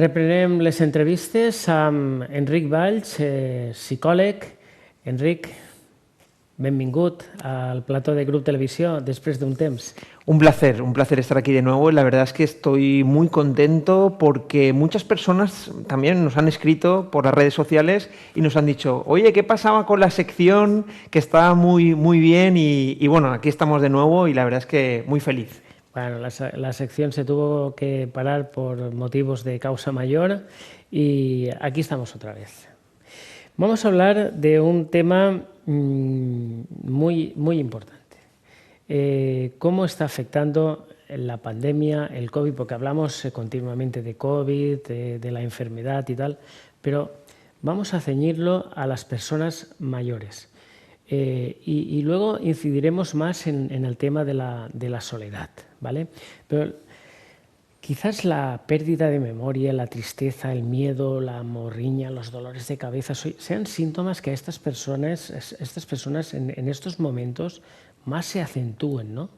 Reprenem les entrevistes amb Enric Valls, psicòleg. Enric, benvingut al plató de Grup Televisió després d'un temps. Un placer estar aquí de nuevo. La verdad es que estoy muy contento porque muchas personas también nos han escrito por las redes sociales y nos han dicho, oye, ¿qué pasaba con la sección? Que estaba muy bien y bueno, aquí estamos de nuevo y la verdad es que muy feliz. Bueno, la sección se tuvo que parar por motivos de causa mayor y aquí estamos otra vez. Vamos a hablar de un tema muy importante. ¿Cómo está afectando la pandemia, el COVID? Porque hablamos continuamente de COVID, de la enfermedad y tal, pero vamos a ceñirlo a las personas mayores. Y luego incidiremos más en el tema de la soledad, ¿vale? Pero quizás la pérdida de memoria, la tristeza, el miedo, la morriña, los dolores de cabeza sean síntomas que estas personas en estos momentos más se acentúen, ¿no?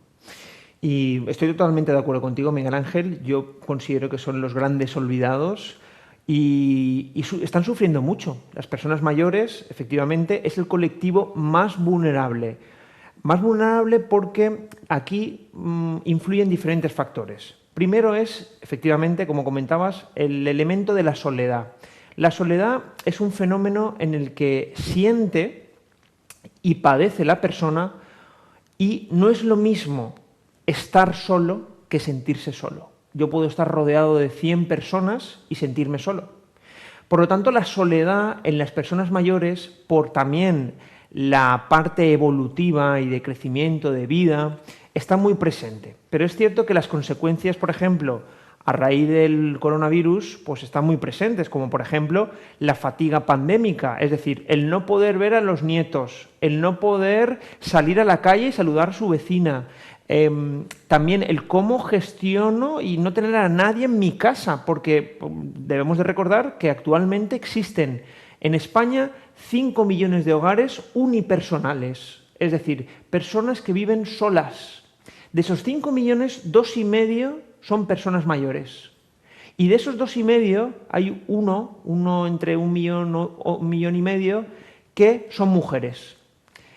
Y estoy totalmente de acuerdo contigo, Miguel Ángel. Yo considero que son los grandes olvidados y están sufriendo mucho. Las personas mayores, efectivamente, es el colectivo más vulnerable. Más vulnerable porque aquí influyen diferentes factores. Primero es, efectivamente, como comentabas, el elemento de la soledad. La soledad es un fenómeno en el que siente y padece la persona y no es lo mismo estar solo que sentirse solo. Yo puedo estar rodeado de 100 personas y sentirme solo. Por lo tanto, la soledad en las personas mayores, por también la parte evolutiva y de crecimiento, de vida, está muy presente. Pero es cierto que las consecuencias, por ejemplo, a raíz del coronavirus, pues están muy presentes, como por ejemplo la fatiga pandémica, es decir, el no poder ver a los nietos, el no poder salir a la calle y saludar a su vecina, también el cómo gestiono y no tener a nadie en mi casa, porque debemos de recordar que actualmente existen en España 5 millones de hogares unipersonales, es decir, personas que viven solas. De esos 5 millones, 2,5 son personas mayores. Y de esos 2,5 hay uno entre 1 millón o 1,5 millones, que son mujeres.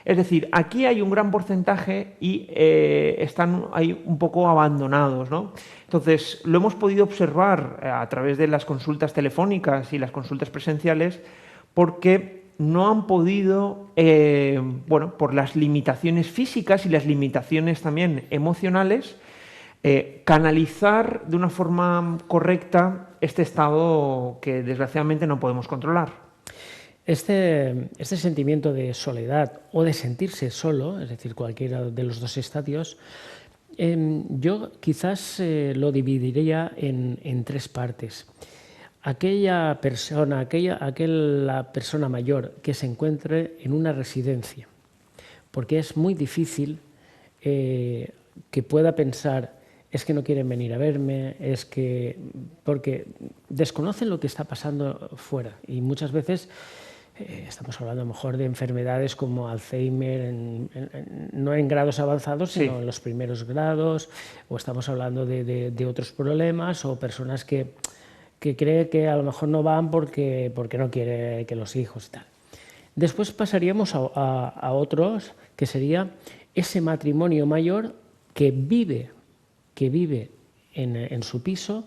Es decir, aquí hay un gran porcentaje y están ahí un poco abandonados, ¿no? Entonces, lo hemos podido observar a través de las consultas telefónicas y las consultas presenciales porque no han podido, por las limitaciones físicas y las limitaciones también emocionales, canalizar de una forma correcta este estado que desgraciadamente no podemos controlar. Este sentimiento de soledad o de sentirse solo, es decir, cualquiera de los dos estadios, yo quizás lo dividiría en tres partes. Aquella persona mayor que se encuentre en una residencia, porque es muy difícil que pueda pensar, es que no quieren venir a verme, porque desconocen lo que está pasando fuera y muchas veces estamos hablando a lo mejor de enfermedades como Alzheimer, no en grados avanzados, sino en los primeros grados, o estamos hablando de otros problemas o personas que creen que a lo mejor no van porque no quiere que los hijos y tal. Después pasaríamos a otros, que sería ese matrimonio mayor que vive en su piso,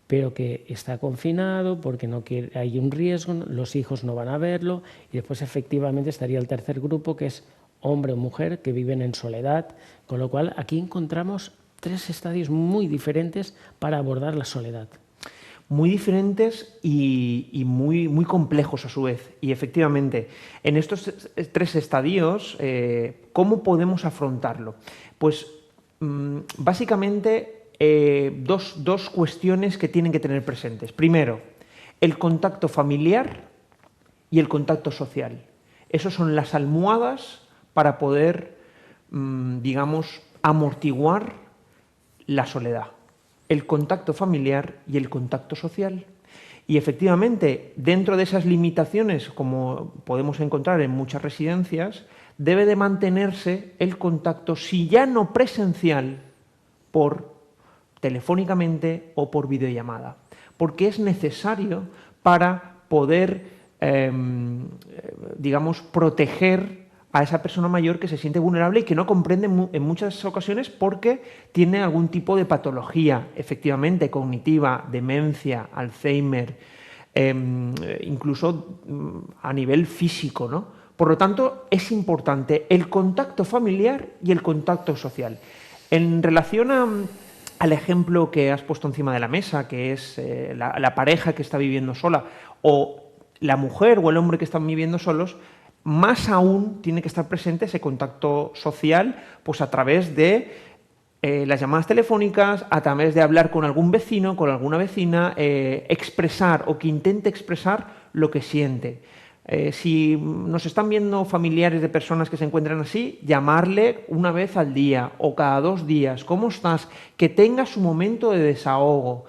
pero que está confinado porque no quiere, hay un riesgo, los hijos no van a verlo, y después efectivamente estaría el tercer grupo, que es hombre o mujer que viven en soledad, con lo cual aquí encontramos tres estadios muy diferentes para abordar la soledad. Muy diferentes y muy complejos a su vez. Y efectivamente, en estos tres estadios, ¿cómo podemos afrontarlo? Pues básicamente dos cuestiones que tienen que tener presentes. Primero, el contacto familiar y el contacto social. Esas son las almohadas para poder, digamos, amortiguar la soledad. El contacto familiar y el contacto social. Y efectivamente, dentro de esas limitaciones, como podemos encontrar en muchas residencias, debe de mantenerse el contacto, si ya no presencial, telefónicamente o por videollamada. porque es necesario para poder, digamos, proteger a esa persona mayor que se siente vulnerable y que no comprende en muchas ocasiones porque tiene algún tipo de patología, efectivamente, cognitiva, demencia, Alzheimer, incluso a nivel físico, ¿no? Por lo tanto, es importante el contacto familiar y el contacto social. En relación al ejemplo que has puesto encima de la mesa, que es la pareja que está viviendo sola o la mujer o el hombre que están viviendo solos, más aún tiene que estar presente ese contacto social, pues a través de las llamadas telefónicas, a través de hablar con algún vecino, con alguna vecina, expresar o que intente expresar lo que siente. Si nos están viendo familiares de personas que se encuentran así, llamarle una vez al día o cada 2 días. ¿Cómo estás? Que tenga su momento de desahogo.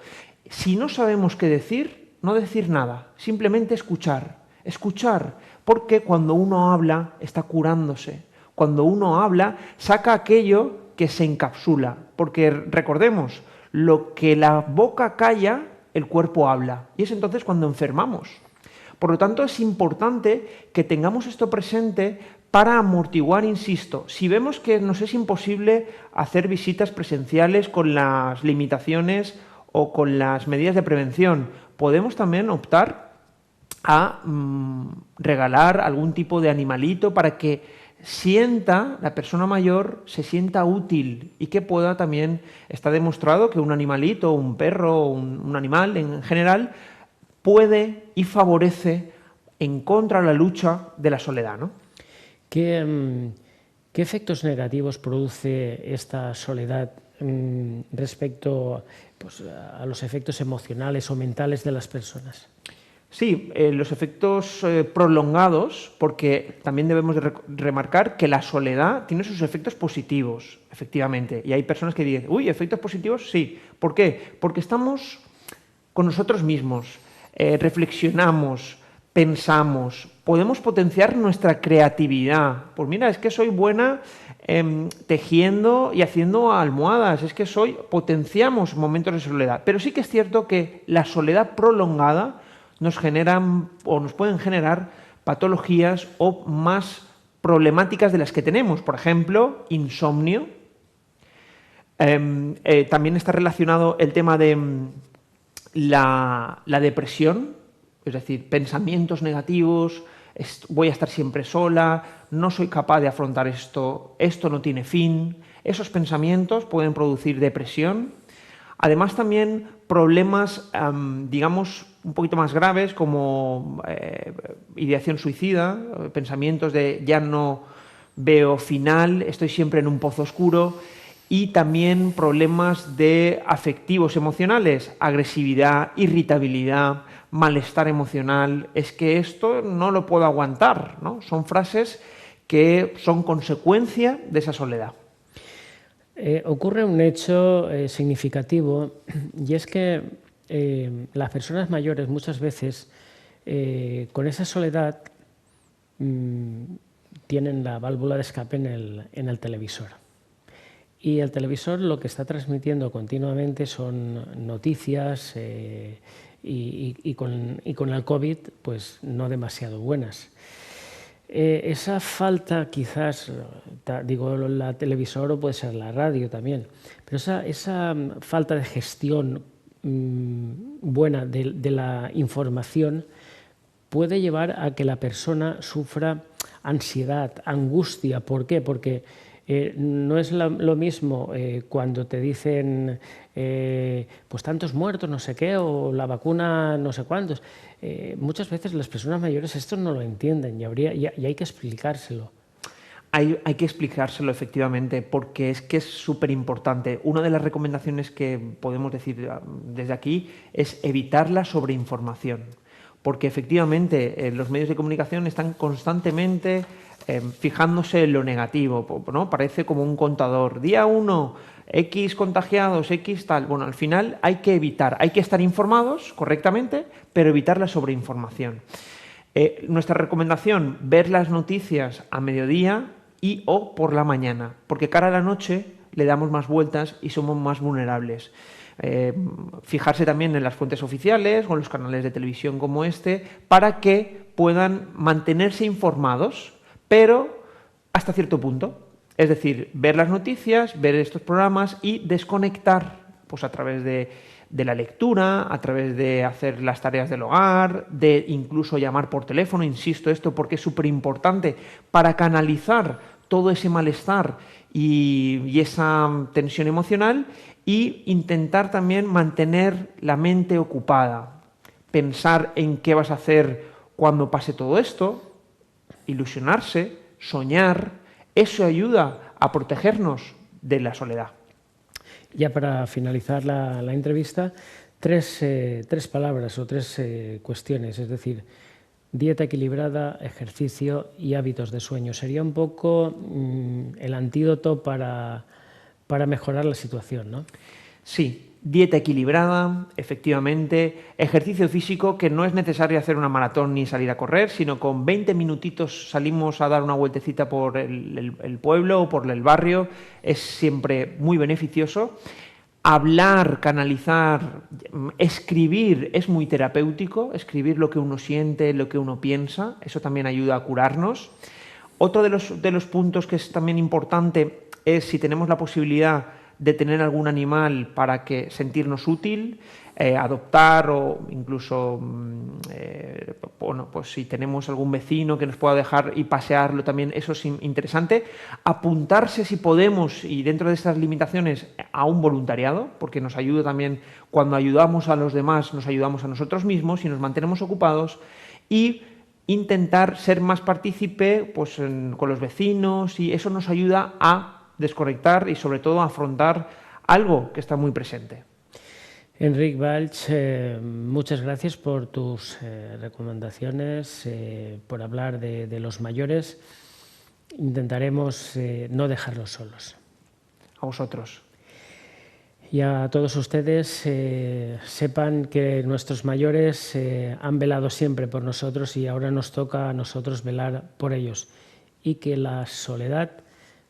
Si no sabemos qué decir, no decir nada, simplemente escuchar. Escuchar, porque cuando uno habla está curándose. Cuando uno habla saca aquello que se encapsula. Porque recordemos, lo que la boca calla, el cuerpo habla. Y es entonces cuando enfermamos. Por lo tanto, es importante que tengamos esto presente para amortiguar, insisto, si vemos que nos es imposible hacer visitas presenciales con las limitaciones o con las medidas de prevención, podemos también optar a regalar algún tipo de animalito para que la persona mayor se sienta útil y que pueda también, está demostrado que un animalito, un perro, un animal en general, puede y favorece en contra de la lucha de la soledad, ¿no? ¿Qué efectos negativos produce esta soledad respecto pues, a los efectos emocionales o mentales de las personas? Sí, los efectos prolongados, porque también debemos de remarcar que la soledad tiene sus efectos positivos, efectivamente. Y hay personas que dicen, uy, ¿efectos positivos? Sí. ¿Por qué? Porque estamos con nosotros mismos, reflexionamos, pensamos, podemos potenciar nuestra creatividad. Pues mira, es que soy buena tejiendo y haciendo almohadas, potenciamos momentos de soledad. Pero sí que es cierto que la soledad prolongada nos generan o nos pueden generar patologías o más problemáticas de las que tenemos. Por ejemplo, insomnio. También está relacionado el tema de la depresión, es decir, pensamientos negativos, voy a estar siempre sola, no soy capaz de afrontar esto, esto no tiene fin. Esos pensamientos pueden producir depresión. Además, también problemas, digamos, un poquito más graves como ideación suicida, pensamientos de ya no veo final, estoy siempre en un pozo oscuro, y también problemas de afectivos emocionales, agresividad, irritabilidad, malestar emocional. Es que esto no lo puedo aguantar, ¿no? Son frases que son consecuencia de esa soledad. Ocurre un hecho significativo y es que las personas mayores muchas veces con esa soledad tienen la válvula de escape en el televisor. Y el televisor lo que está transmitiendo continuamente son noticias y con el COVID pues no demasiado buenas. Esa falta quizás, digo la televisor o puede ser la radio también, pero esa falta de gestión buena de la información puede llevar a que la persona sufra ansiedad, angustia. ¿Por qué? Porque no es lo mismo cuando te dicen pues tantos muertos, no sé qué, o la vacuna no sé cuántos. Muchas veces las personas mayores esto no lo entienden y hay que explicárselo. Hay que explicárselo efectivamente porque es que es súper importante. Una de las recomendaciones que podemos decir desde aquí es evitar la sobreinformación. Porque efectivamente los medios de comunicación están constantemente fijándose en lo negativo, ¿no? Parece como un contador. Día 1, X contagiados, X tal. Bueno, al final hay que estar informados correctamente, pero evitar la sobreinformación. Nuestra recomendación, ver las noticias a mediodía y o por la mañana, porque cara a la noche le damos más vueltas y somos más vulnerables. fijarse también en las fuentes oficiales o en los canales de televisión como este para que puedan mantenerse informados, pero hasta cierto punto. Es decir, ver las noticias, ver estos programas y desconectar pues, a través de la lectura, a través de hacer las tareas del hogar, de incluso llamar por teléfono, insisto esto porque es súper importante para canalizar todo ese malestar y esa tensión emocional y intentar también mantener la mente ocupada, pensar en qué vas a hacer cuando pase todo esto, ilusionarse, soñar, eso ayuda a protegernos de la soledad. Ya para finalizar la entrevista, tres palabras o tres cuestiones, es decir, dieta equilibrada, ejercicio y hábitos de sueño. Sería un poco el antídoto para mejorar la situación, ¿no? Sí, dieta equilibrada, efectivamente, ejercicio físico, que no es necesario hacer una maratón ni salir a correr, sino con 20 minutitos salimos a dar una vueltecita por el pueblo o por el barrio, es siempre muy beneficioso. Hablar, canalizar, escribir es muy terapéutico, escribir lo que uno siente, lo que uno piensa, eso también ayuda a curarnos. Otro de los puntos que es también importante es si tenemos la posibilidad de tener algún animal para que sentirnos útil, adoptar o incluso, bueno, pues si tenemos algún vecino que nos pueda dejar y pasearlo también, eso es interesante. Apuntarse si podemos y dentro de estas limitaciones a un voluntariado, porque nos ayuda también cuando ayudamos a los demás, nos ayudamos a nosotros mismos y nos mantenemos ocupados y intentar ser más partícipe pues, con los vecinos y eso nos ayuda a desconectar y sobre todo a afrontar algo que está muy presente. Enric Valls, muchas gracias por tus recomendaciones, por hablar de los mayores. Intentaremos no dejarlos solos. A vosotros. Y a todos ustedes, sepan que nuestros mayores han velado siempre por nosotros y ahora nos toca a nosotros velar por ellos. Y que la soledad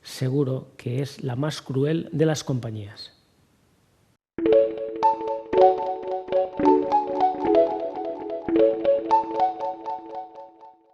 seguro que es la más cruel de las compañías.